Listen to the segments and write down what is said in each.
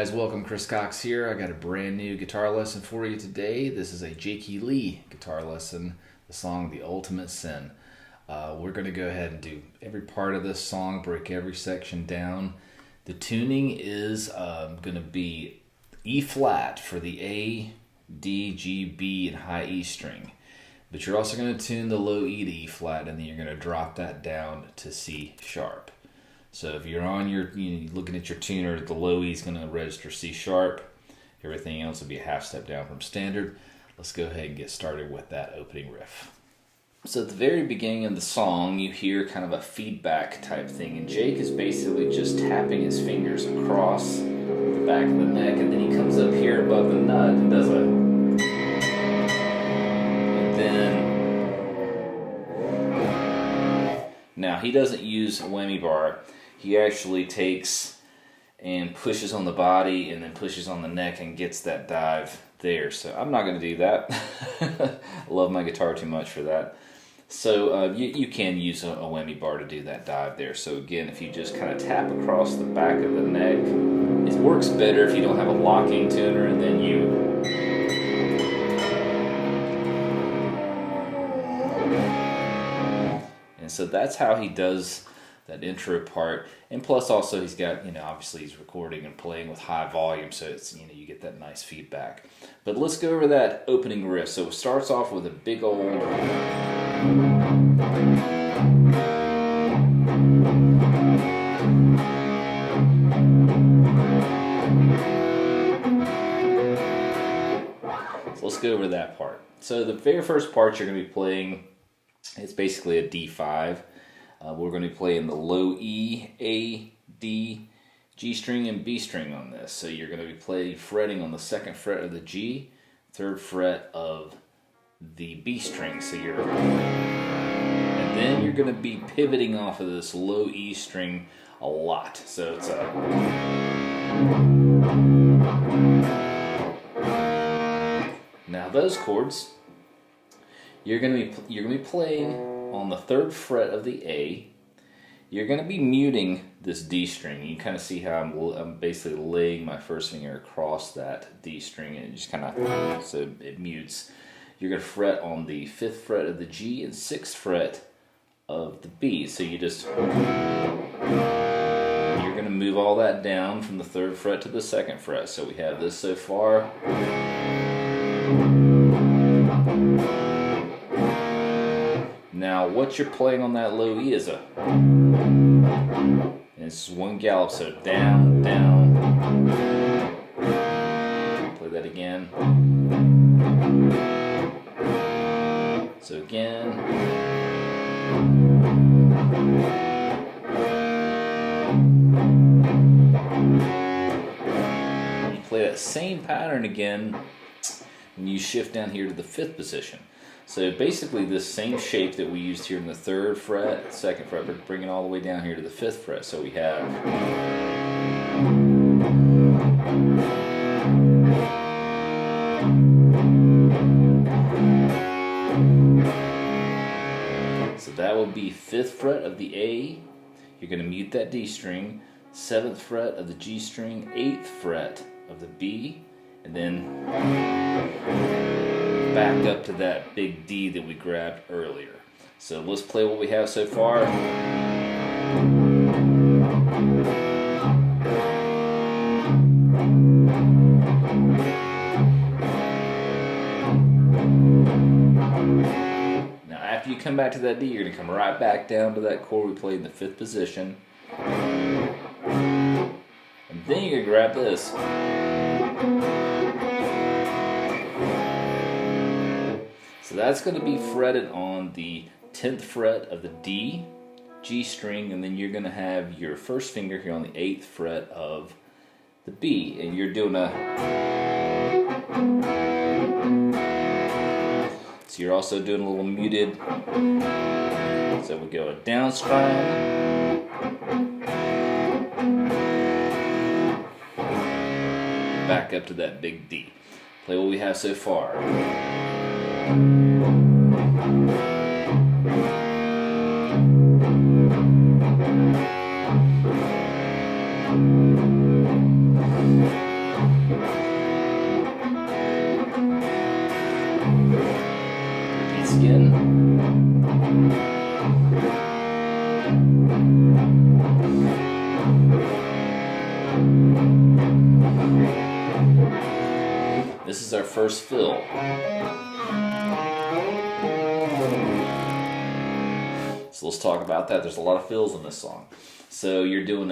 guys, welcome. Chris Cox here. I got a brand new guitar lesson for you today. This is a Jakey Lee guitar lesson, the song The Ultimate Sin. We're going to go ahead and do every part of this song, break every section down. The tuning is going to be E flat for the A, D, G, B, and high E string. But you're also going to tune the low E to E flat, and then you're going to drop that down to C sharp. So if you're on your, looking at your tuner, the low E is going to register C sharp. Everything else will be a half step down from standard. Let's go ahead and get started with that opening riff. So at the very beginning of the song, you hear kind of a feedback type thing, and Jake is basically just tapping his fingers across the back of the neck, and then he comes up here above the nut and does a, and then, now he doesn't use a whammy bar. He actually takes and pushes on the body and then pushes on the neck and gets that dive there. So I'm not going to do that. I love my guitar too much for that. So you can use a whammy bar to do that dive there. So again, if you just kind of tap across the back of the neck, it works better if you don't have a locking tuner, and then you so that's how he does that intro part. And plus also he's got, obviously he's recording and playing with high volume, so it's, you get that nice feedback. But let's go over that opening riff. So it starts off with a big old, so let's go over that part. So the very first part you're going to be playing, it's basically a D5. We're going to be playing the low E, A, D, G string, and B string on this. So you're going to be fretting on the second fret of the G, third fret of the B string. So and then you're going to be pivoting off of this low E string a lot. So it's a, now those chords, you're going to be playing on the third fret of the A. You're going to be muting this D string. You kind of see how I'm basically laying my first finger across that D string, and it just kind of, so it mutes. You're going to fret on the fifth fret of the G and sixth fret of the B. So you're going to move all that down from the third fret to the second fret. So we have this so far. Now, what you're playing on that low E is it's one gallop, so down, down. Play that again. So again. You play that same pattern again when you shift down here to the fifth position. So basically this same shape that we used here in the third fret, second fret, but bring it all the way down here to the fifth fret. So we have, so that will be fifth fret of the A. You're going to mute that D string, seventh fret of the G string, eighth fret of the B, and then back up to that big D that we grabbed earlier. So let's play what we have so far. Now after you come back to that D, you're going to come right back down to that chord we played in the fifth position. And then you're going to grab this. So that's going to be fretted on the 10th fret of the D, G string, and then you're going to have your first finger here on the 8th fret of the B, and you're doing a, so you're also doing a little muted, so we go a down strum, back up to that big D. Play what we have so far. This is our first fill. So let's talk about that. There's a lot of fills in this song. So you're doing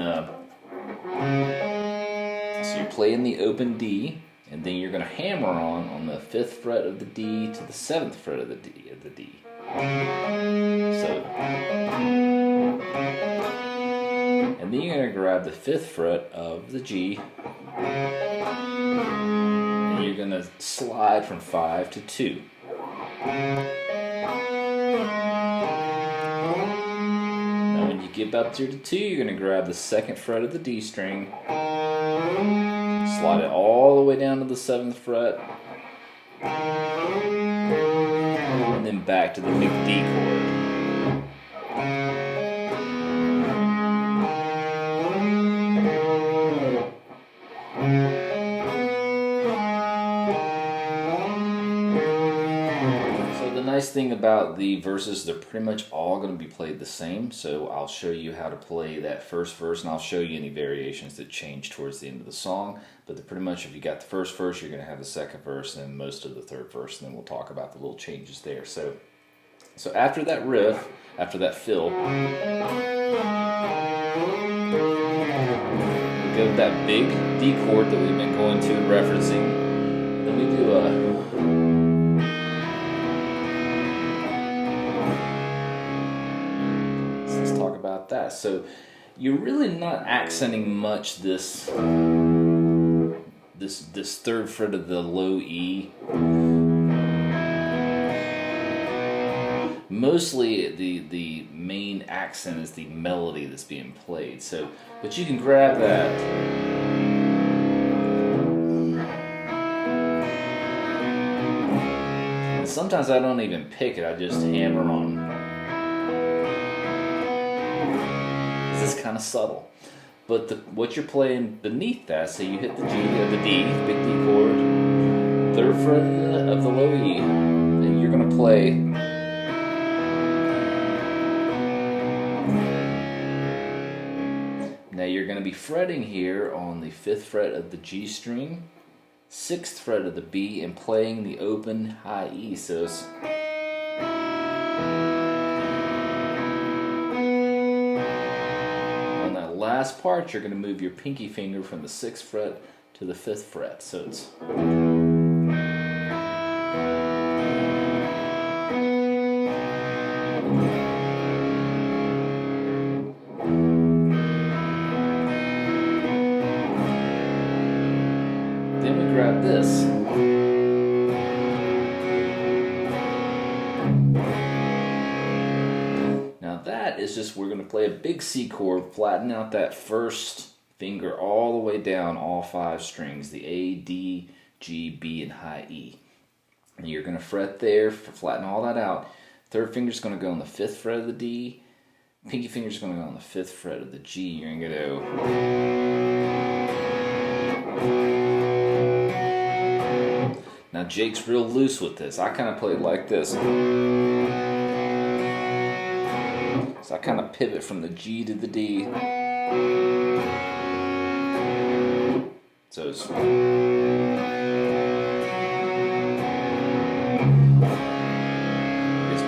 so you're playing the open D, and then you're going to hammer on the 5th fret of the D to the 7th fret of the D. So, and then you're going to grab the 5th fret of the G, and you're going to slide from 5 to 2. Now when you get up to 2, you're going to grab the 2nd fret of the D string, slide it all the way down to the 7th fret, and then back to the new D chord. So the nice thing about the verses, they're pretty much all going to be played the same. So I'll show you how to play that first verse, and I'll show you any variations that change towards the end of the song. But pretty much if you got the first verse, you're going to have the second verse and most of the third verse, and then we'll talk about the little changes there. So after that riff, after that fill, we go to that big D chord that we've been going to and referencing. Then we do let's talk about that. So you're really not accenting much this 3rd fret of the low E. Mostly the main accent is the melody that's being played. So, but you can grab that. And sometimes I don't even pick it, I just hammer on. This is kind of subtle. But what you're playing beneath that, so you hit the G or the D, big D chord, 3rd fret of the low E, and you're going to play. Now you're going to be fretting here on the 5th fret of the G string, 6th fret of the B, and playing the open high E. So it's last part, you're going to move your pinky finger from the 6th fret to the 5th fret. So it's then we grab this. Is just we're going to play a big C chord, flatten out that first finger all the way down all 5 strings, the A, D, G, B, and high E. And you're going to fret there, flatten all that out. 3rd finger's going to go on the 5th fret of the D. Pinky finger's going to go on the 5th fret of the G. You're going to go. Now Jake's real loose with this. I kind of play it like this. So I kind of pivot from the G to the D. So it's gets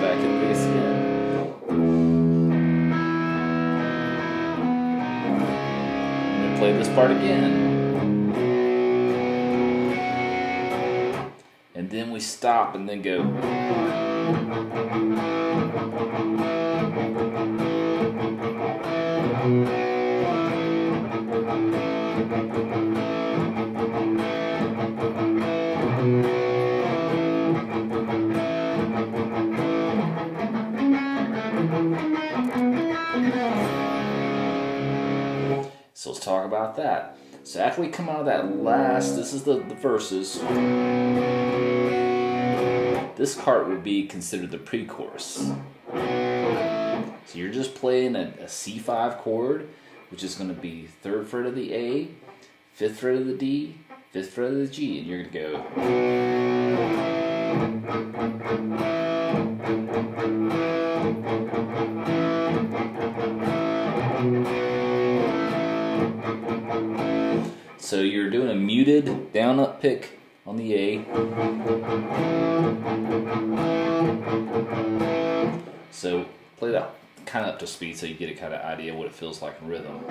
back in the bass again. And then play this part again. And then we stop and then go. So let's talk about that. So after we come out of that last, this is the verses. This part would be considered the pre-chorus. So you're just playing a C5 chord, which is going to be 3rd fret of the A, 5th fret of the D, 5th fret of the G, and you're going to go. muted down up pick on the A. So play that kind of up to speed so you get a kind of idea what it feels like in rhythm.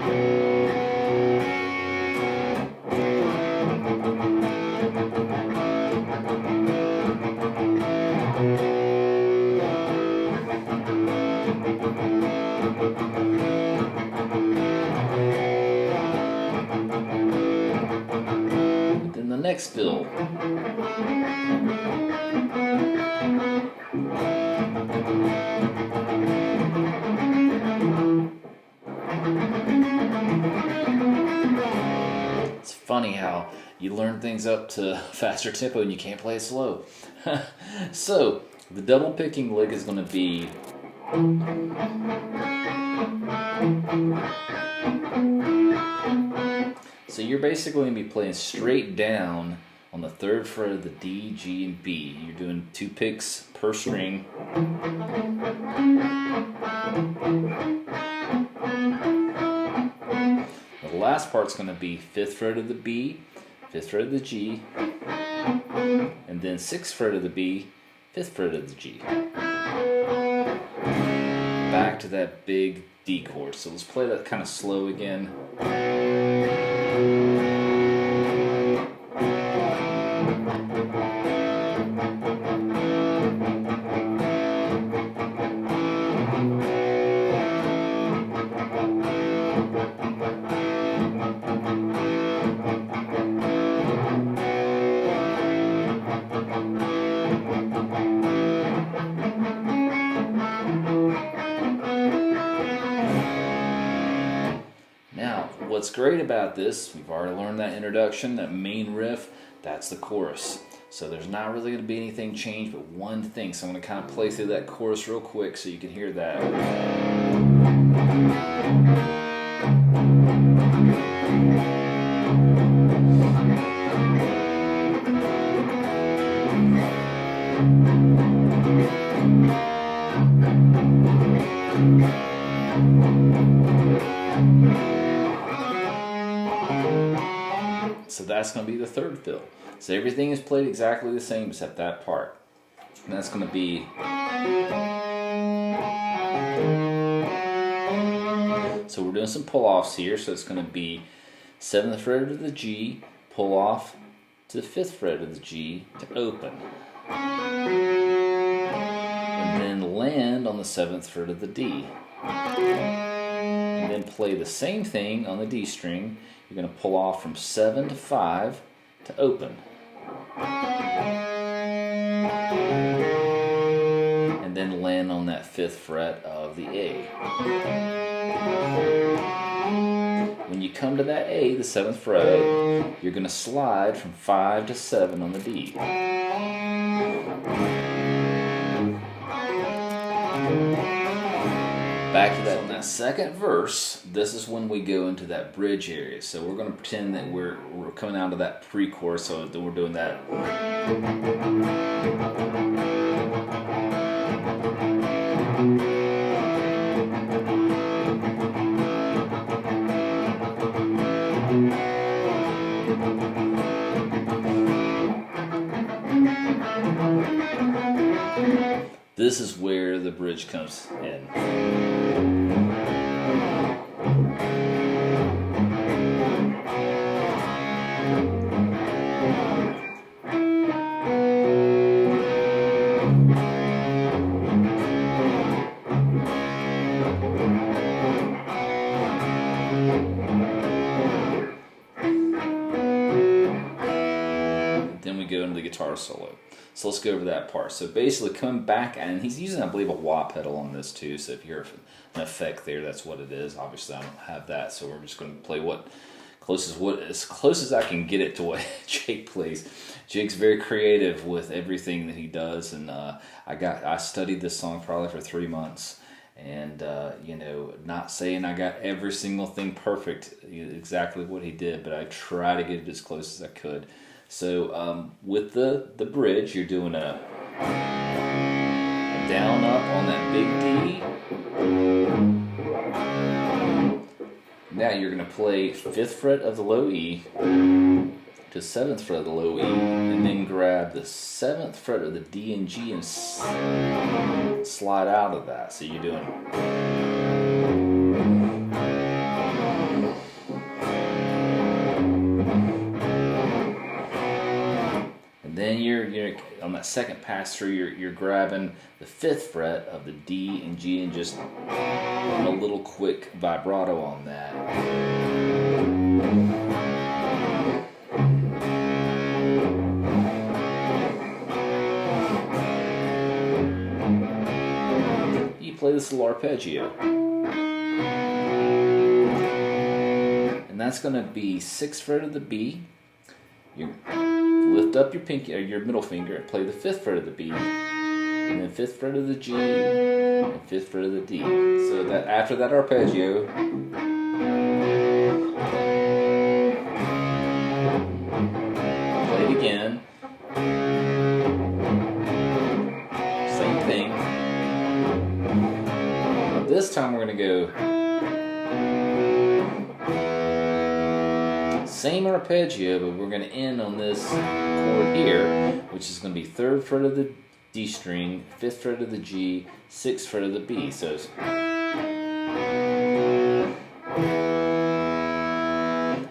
Then the next fill. It's funny how you learn things up to faster tempo and you can't play it slow. So the double picking lick is going to be so you're basically going to be playing straight down on the 3rd fret of the D, G, and B. You're doing 2 picks per string. The last part's going to be 5th fret of the B, 5th fret of the G, and then 6th fret of the B, 5th fret of the G. Back to that big D chord. So let's play that kind of slow again. What's great about this, we've already learned that introduction, that main riff, that's the chorus. So there's not really going to be anything changed but one thing. So I'm going to kind of play through that chorus real quick so you can hear that. So that's going to be the 3rd fill. So everything is played exactly the same except that part. And that's going to be... So we're doing some pull-offs here. So it's going to be 7th fret of the G, pull off to the 5th fret of the G to open. And then land on the 7th fret of the D. And then play the same thing on the D string. You're going to pull off from 7 to 5 to open. And then land on that 5th fret of the A. When you come to that A, the 7th fret, you're going to slide from 5 to 7 on the D. Back to that on that second verse, this is when we go into that bridge area. So we're going to pretend that we're coming out of that pre-chorus, so that we're doing that. This is where the bridge comes in. Then we go into the guitar solo. So let's go over that part. So basically come back, and he's using, I believe, a wah pedal on this too. So if you hear an effect there, that's what it is. Obviously I don't have that, so we're just going to play as close as I can get it to what Jake plays. Jake's very creative with everything that he does, and I studied this song probably for 3 months. And not saying I got every single thing perfect, exactly what he did, but I try to get it as close as I could. So with the bridge, you're doing a down up on that big D. Now you're going to play 5th fret of the low E, to 7th fret of the low E, and then grab the 7th fret of the D and G and slide out of that. So you're doing. And then you're on that second pass through, you're grabbing the 5th fret of the D and G and just a little quick vibrato on that. Play this little arpeggio, and that's going to be 6th fret of the B. You lift up your pinky or your middle finger and play the 5th fret of the B, and then 5th fret of the G, and 5th fret of the D. So that after that arpeggio, play it again. Same thing. This time we're going to go same arpeggio, but we're going to end on this chord here, which is going to be 3rd fret of the D string, 5th fret of the G, 6th fret of the B. So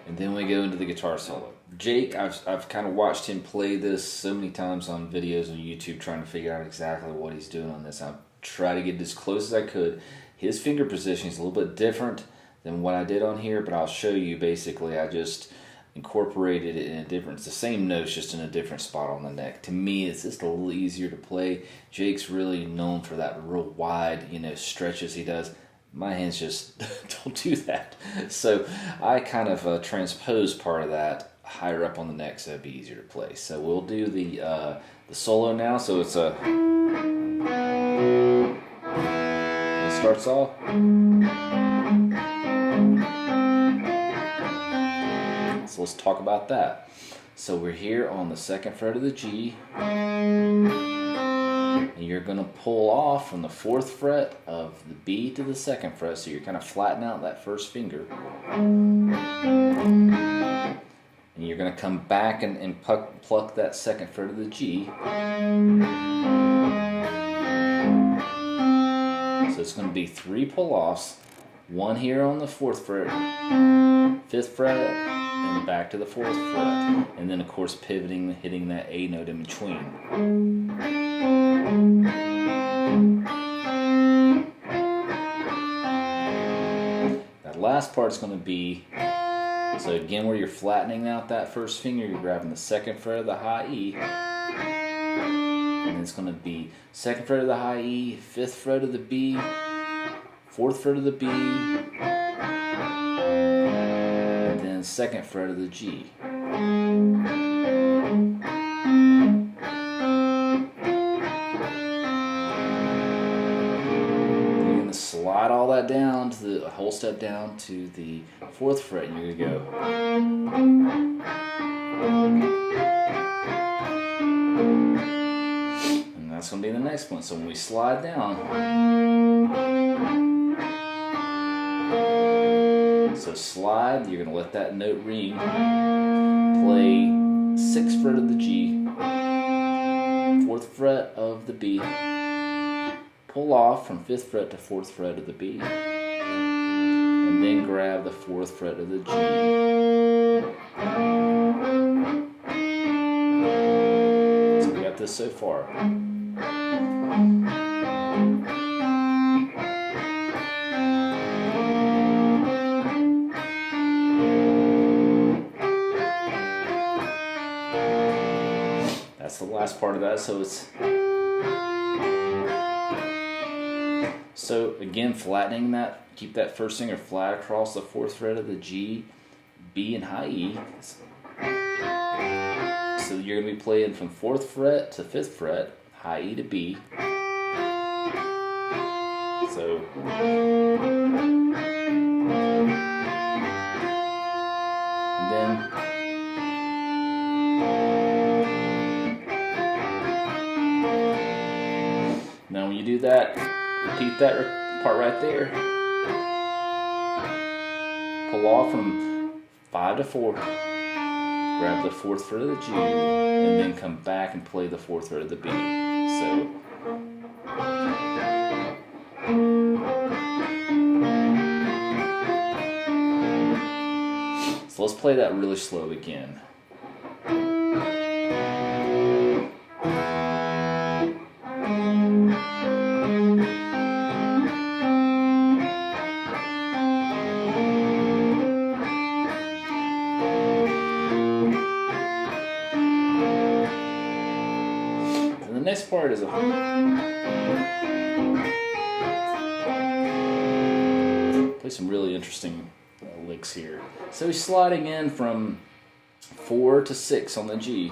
and then we go into the guitar solo. Jake, I've kind of watched him play this so many times on videos on YouTube, trying to figure out exactly what he's doing on this. I've tried to get as close as I could. His finger position is a little bit different than what I did on here, but I'll show you. Basically, I just incorporated it in a different, it's the same notes, just in a different spot on the neck. To me, it's just a little easier to play. Jake's really known for that real wide, stretches he does. My hands just don't do that. So I kind of transpose part of that higher up on the neck so it'd be easier to play. So we'll do the solo now. So it's a... starts off. So let's talk about that. So we're here on the 2nd fret of the G, and you're going to pull off from the 4th fret of the B to the 2nd fret, so you're kind of flattening out that first finger. And you're going to come back and pluck that 2nd fret of the G. So it's going to be 3 pull-offs, 1 here on the 4th fret, 5th fret, and back to the 4th fret. And then, of course, pivoting, hitting that A note in between. That last part's going to be, so again, where you're flattening out that first finger, you're grabbing the 2nd fret of the high E. And it's going to be 2nd fret of the high E, 5th fret of the B, 4th fret of the B, and then 2nd fret of the G. You're going to slide all that down to the whole step down to the 4th fret, and you're going to go. That's going to be the next one. So when we slide down, so slide, you're going to let that note ring, play 6th fret of the G, 4th fret of the B, pull off from 5th fret to 4th fret of the B, and then grab the 4th fret of the G. So we got this so far. That's the last part of that. So again, flattening that, keep that first finger flat across the 4th fret of the G, B, and high E. So you're going to be playing from 4th fret to 5th fret, high E to B. So and then now when you do that, repeat that part right there. Pull off from 5 to 4. grab the 4th fret of the G, and then come back and play the 4th fret of the B. So let's play that really slow again. The next part is play some really interesting licks here. So he's sliding in from 4 to 6 on the G.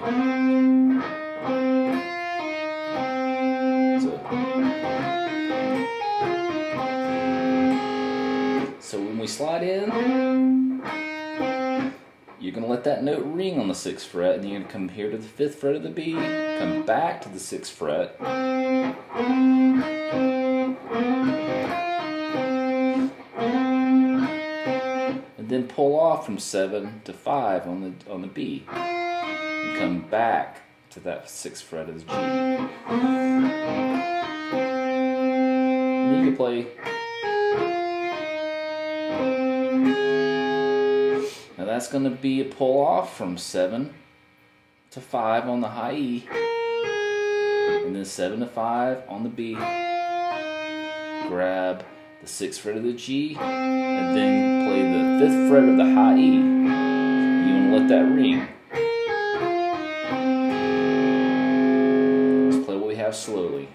So when we slide in, you're going to let that note ring on the 6th fret, and you're going to come here to the 5th fret of the B, come back to the 6th fret, and then pull off from 7 to 5 on the B, and come back to that 6th fret of the G. And then you can play. Now that's going to be a pull off from 7 to 5 on the high E, and then 7 to 5 on the B. Grab the 6th fret of the G, and then play the 5th fret of the high E. You want to let that ring. Let's play what we have slowly.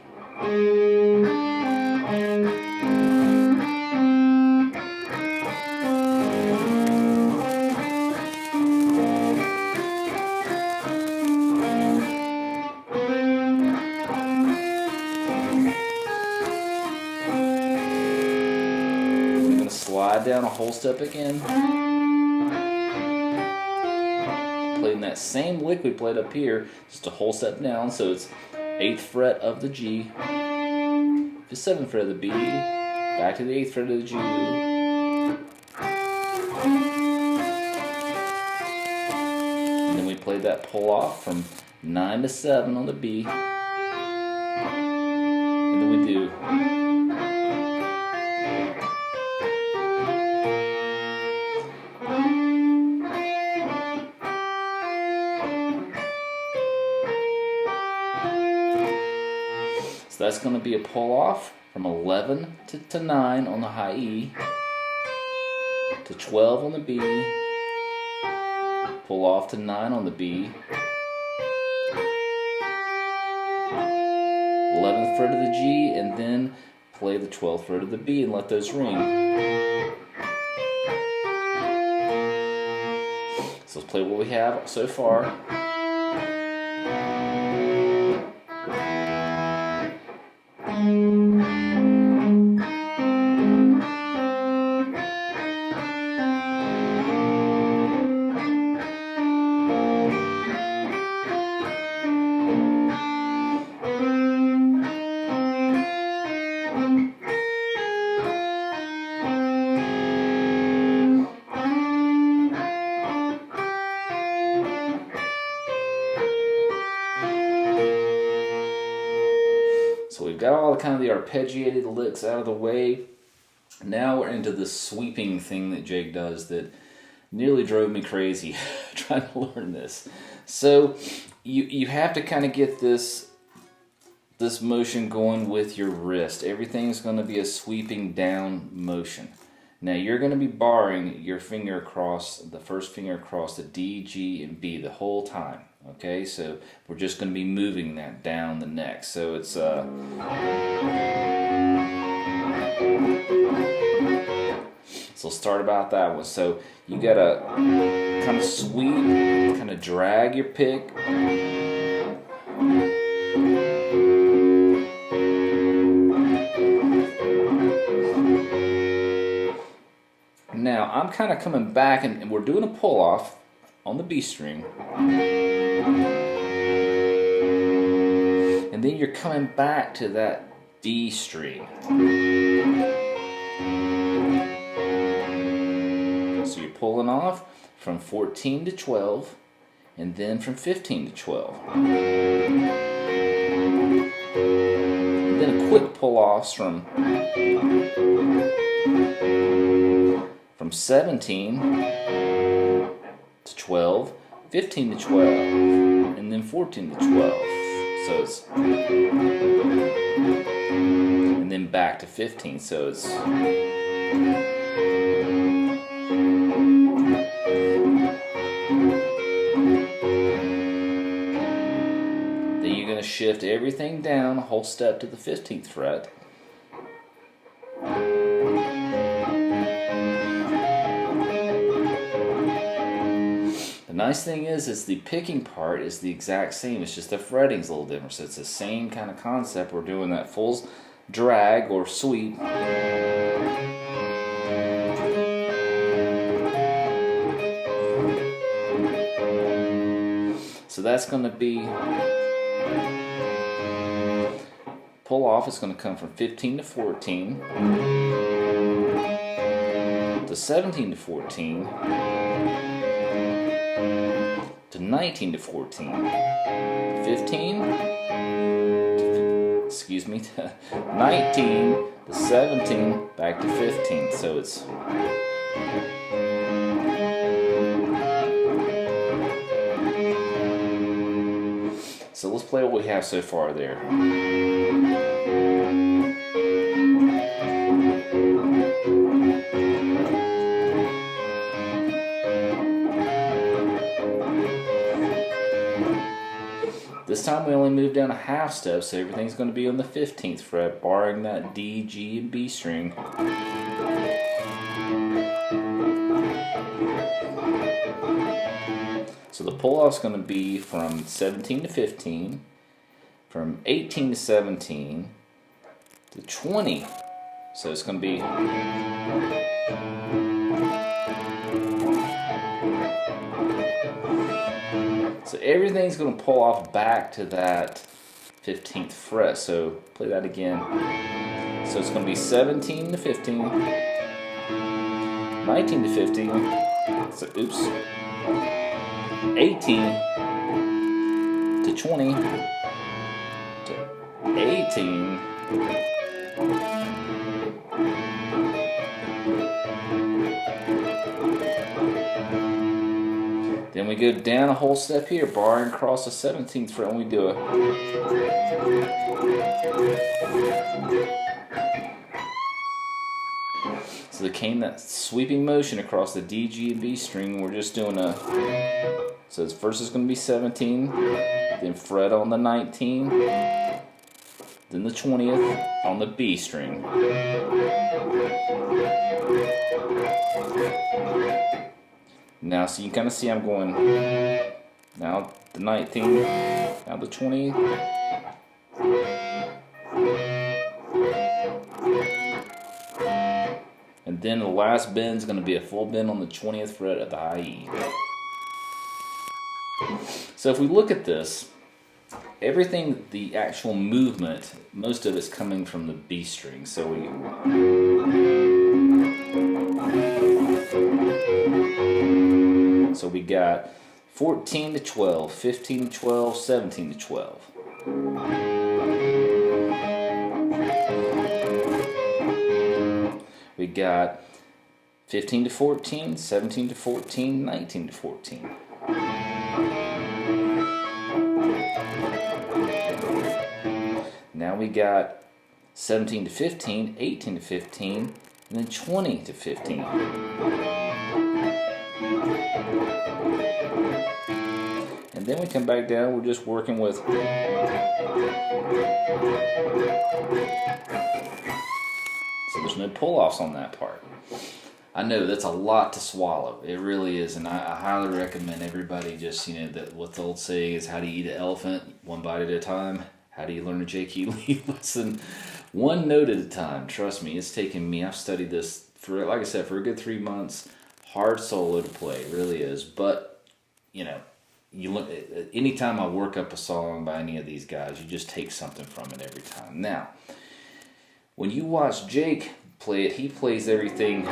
Slide down a whole step again. Playing that same lick we played up here, just a whole step down, so it's 8th fret of the G, the 7th fret of the B, back to the 8th fret of the G, and then we played that pull off from 9 to 7 on the B, and then we do. So that's going to be a pull off from 11 to 9 on the high E, to 12 on the B, pull off to 9 on the B, 11th fret of the G, and then play the 12th fret of the B and let those ring. So let's play what we have so far. So we've got all kind of the arpeggiated licks out of the way. Now we're into this sweeping thing that Jake does that nearly drove me crazy trying to learn this. So you have to kind of get this motion going with your wrist. Everything's going to be a sweeping down motion. Now you're going to be barring your finger across, the first finger across the D, G, and B the whole time. Okay, so we're just going to be moving that down the neck. So it's so start about that one. So you gotta kind of sweep, kind of drag your pick. Now I'm kind of coming back, and we're doing a pull off on the B string. And then you're coming back to that D string. So you're pulling off from 14 to 12, and then from 15 to 12. And then a quick pull-offs from 17 to 12, 15 to 12, and then 14 to 12. So it's, and then back to 15. So it's, then you're going to shift everything down a whole step to the 15th fret. The nice thing is the picking part is the exact same. It's just the fretting's a little different. So it's the same kind of concept. We're doing that full drag or sweep. So that's going to be, pull off is going to come from 15 to 14, to 17 to 14, to 19 to 14, 15, excuse me, to 19 to 17, back to 15. So it's, so let's play what we have so far there. This time we only moved down a half step, so everything's going to be on the 15th fret, barring that D, G, and B string. So the pull-off's going to be from 17 to 15, from 18 to 17, to 20. So it's going to be, so everything's going to pull off back to that 15th fret. So play that again. So it's going to be 17 to 15, 19 to 15, so oops, 18 to 20 to 18 then we go down a whole step here, barring across the 17th fret, and we do it. So they came that sweeping motion across the D, G, and B string. We're just doing a, so this first is going to be 17, then fret on the 19, then the 20th on the B string. Now, so you can kind of see I'm going, now the 19, now the 20. And then the last bend is going to be a full bend on the 20th fret of the high E. So if we look at this, everything, the actual movement, most of it's coming from the B string. So we got 14 to 12, 15 to 12, 17 to 12. We got 15 to 14, 17 to 14, 19 to 14. Now we got 17 to 15, 18 to 15, and then 20 to 15. And then we come back down, we're just working with, so there's no pull-offs on that part. I know that's a lot to swallow. It really is, and I highly recommend everybody just, that what the old saying is, how do you eat an elephant? One bite at a time. How do you learn a J.K. Lee lesson? One note at a time. Trust me, it's taken me, I've studied this for, like I said, for a good 3 months. Hard solo to play, it really is. But, you look, anytime I work up a song by any of these guys, you just take something from it every time. Now, when you watch Jake play it, he plays everything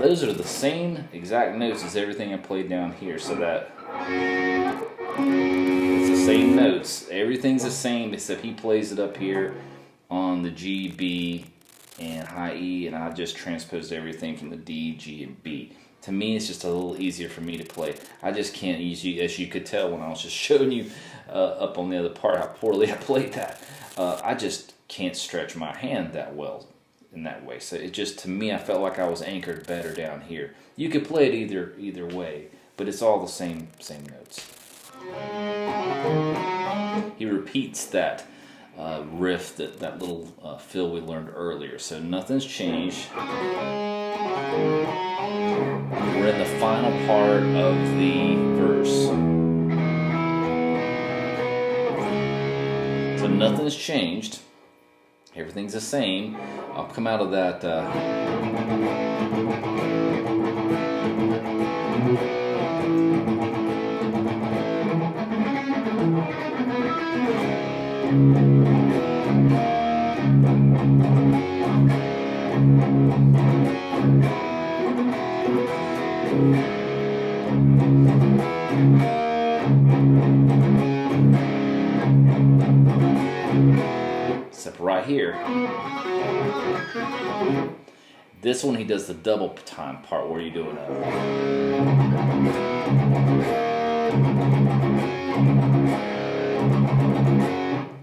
those are the same exact notes as everything I played down here, so that it's the same notes. Everything's the same except he plays it up here on the G, B, and high E, and I just transposed everything from the D, G, and B. To me, it's just a little easier for me to play. I just can't use you, as you could tell when I was just showing you up on the other part how poorly I played that. I just can't stretch my hand that well in that way. So it just, to me, I felt like I was anchored better down here. You could play it either way, but it's all the same notes. He repeats that riff, that little fill we learned earlier. So nothing's changed. We're in the final part of the verse. So nothing's changed. Everything's the same. I'll come out of that. Except right here. This one he does the double time part where you're doing a.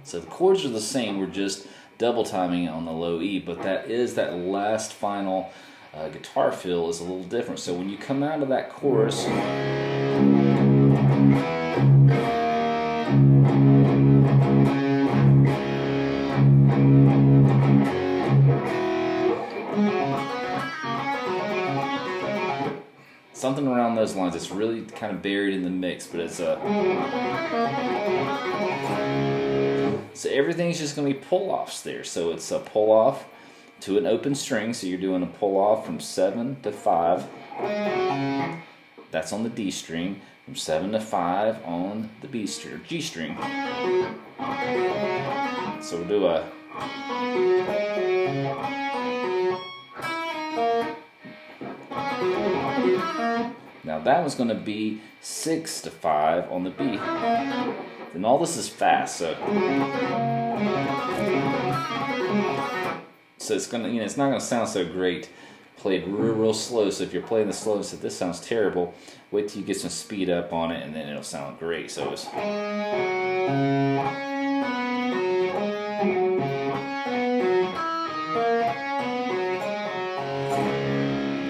So the chords are the same, we're just double timing it on the low E, but that last final guitar fill is a little different. So when you come out of that chorus, something around those lines. It's really kind of buried in the mix, but it's a. So everything's just going to be pull-offs there. So it's a pull-off to an open string. So you're doing a pull-off from 7 to 5. That's on the D string. From 7 to 5 on the B string, or G string. So we'll do a. Now that one's going to be 6 to 5 on the B. And all this is fast, so it's gonna, it's not gonna sound so great played real slow. So if you're playing the slow and say this sounds terrible, wait till you get some speed up on it, and then it'll sound great. So it's.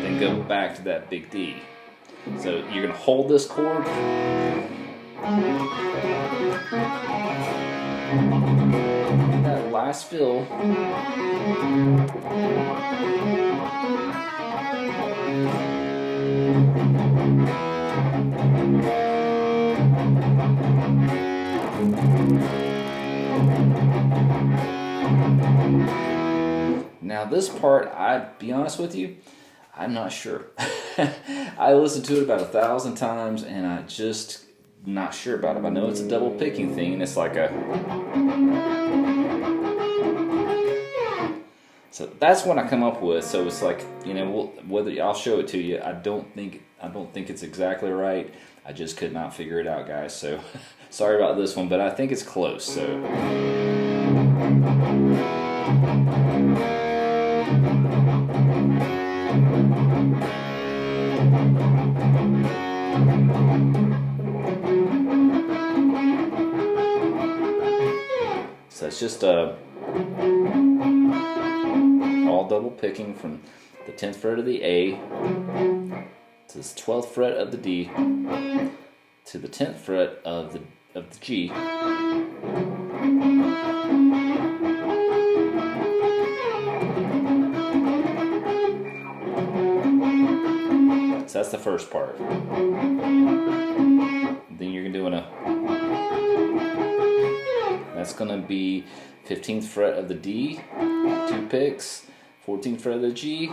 Then go back to that big D. So you're gonna hold this chord. That last fill. Now this part, I'd be honest with you, I'm not sure. I listened to it about 1,000 times and I just not sure about it. I know it's a double picking thing and it's like a. So that's what I come up with. So it's like, whether I'll show it to you. I don't think it's exactly right. I just could not figure it out, guys. So sorry about this one, but I think it's close. So. So it's just all double picking from the 10th fret of the A to the 12th fret of the D to the 10th fret of the G. So that's the first part. Then you're doing a. That's going to be 15th fret of the D, 2 picks, 14th fret of the G,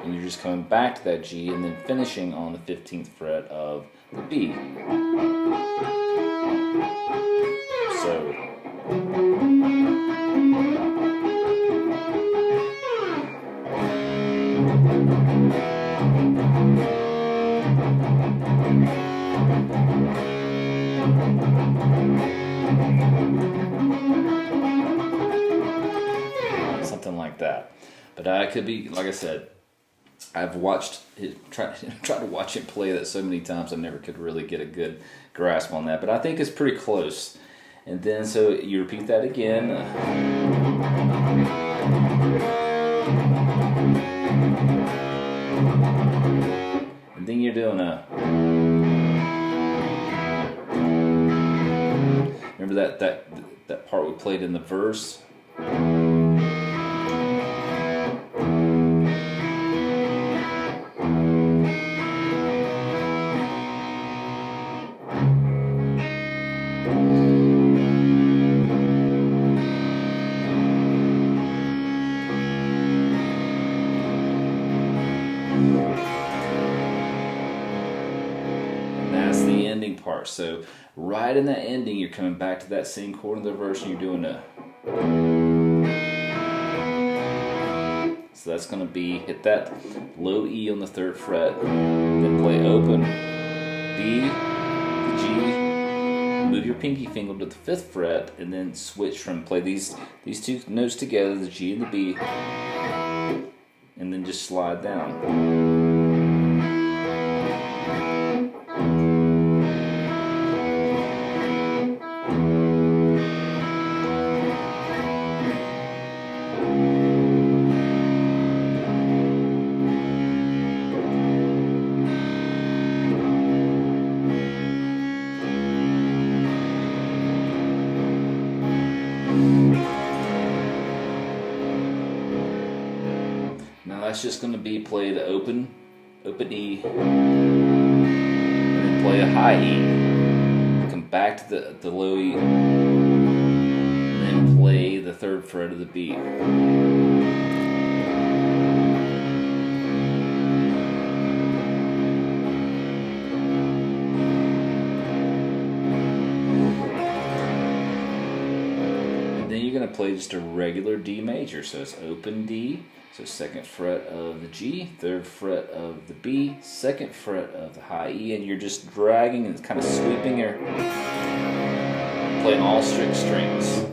and you're just coming back to that G and then finishing on the 15th fret of the B. So like that. But I could be, like I said, I've watched tried to watch him play that so many times. I never could really get a good grasp on that. But I think it's pretty close. And then so you repeat that again. And then you're doing a. Remember that part we played in the verse? That's the ending part. So right in that ending, you're coming back to that same chord in the verse, and you're doing a. So that's going to be, hit that low E on the 3rd fret, then play open B, the G, move your pinky finger to the 5th fret, and then switch from play these two notes together, the G and the B, and then just slide down. Now that's just going to be play the open E, and then play a high E, come back to the low E, and then play the 3rd fret of the B. And then you're going to play just a regular D major, so it's open D. So 2nd fret of the G, 3rd fret of the B, 2nd fret of the high E, and you're just dragging and kind of sweeping your, playing all strict strings.